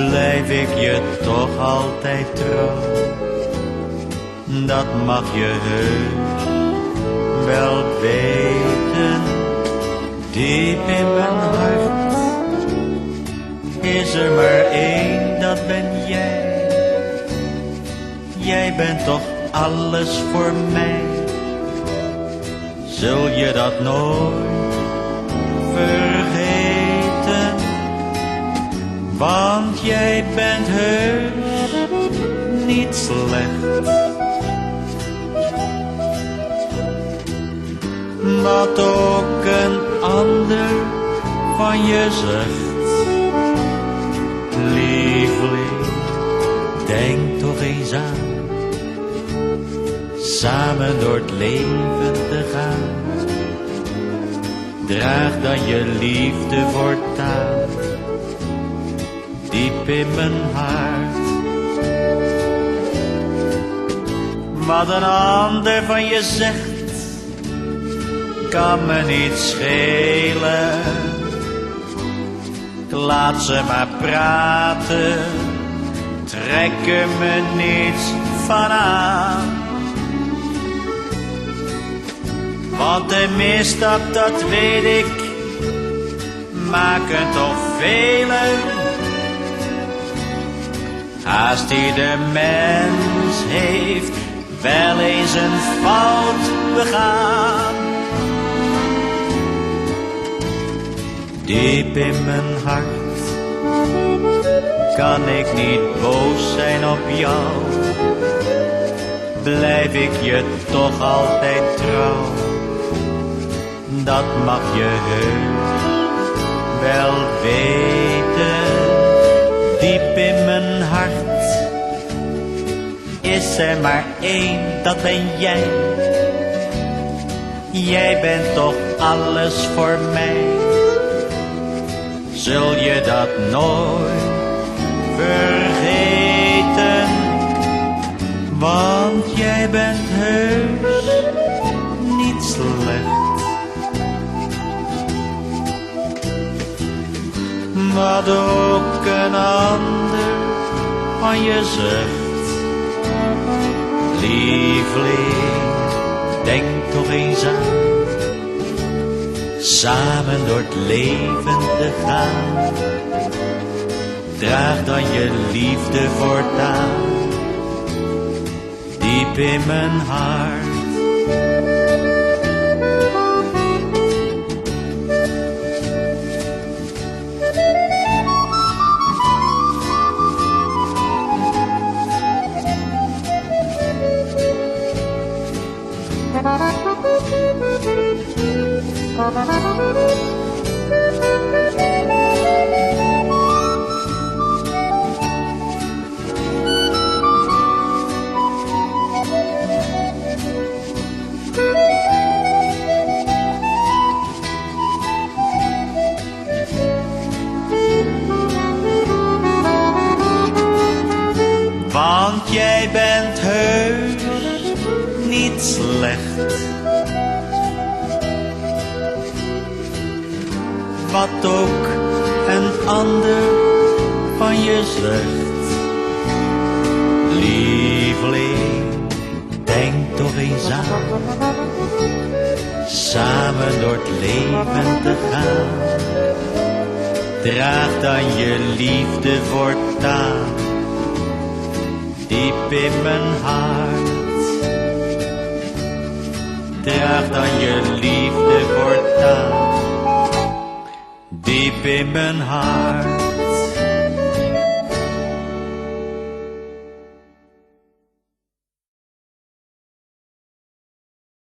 blijf ik je toch altijd trouw. Dat mag je heus wel weten. Diep in mijn hart is er maar één, dat ben jij. Jij bent toch alles voor mij. Zul je dat nooit vergeten? Want jij bent heus niet slecht. Wat ook een ander van je zegt. Lieveling, denk toch eens aan. Samen door het leven te gaan. Draag dan je liefde voortaan. Diep in mijn hart. Wat een ander van je zegt, kan me niet schelen. Ik laat ze maar praten, trek er me niets van aan. Want de misstap, dat weet ik, maken toch velen. Haast ieder mens heeft wel eens een fout begaan. Diep in mijn hart kan ik niet boos zijn op jou. Blijf ik je toch altijd trouw. Dat mag je heus wel weten. Diep in mijn hart is er maar één, dat ben jij. Jij bent toch alles voor mij. Zul je dat nooit vergeten? Want jij bent heus niet slecht. Wat ook een ander van je zegt. Lieveling, denk toch eens aan. Samen door het leven te gaan. Draag dan je liefde voortaan. Diep in mijn hart. Want jij bent heus niet slecht. Wat ook een ander van je zegt. Lieveling, denk toch eens aan. Samen door het leven te gaan. Draag dan je liefde voortaan. Diep in mijn hart. Draag dan je liefde voortaan. Diep in mijn hart.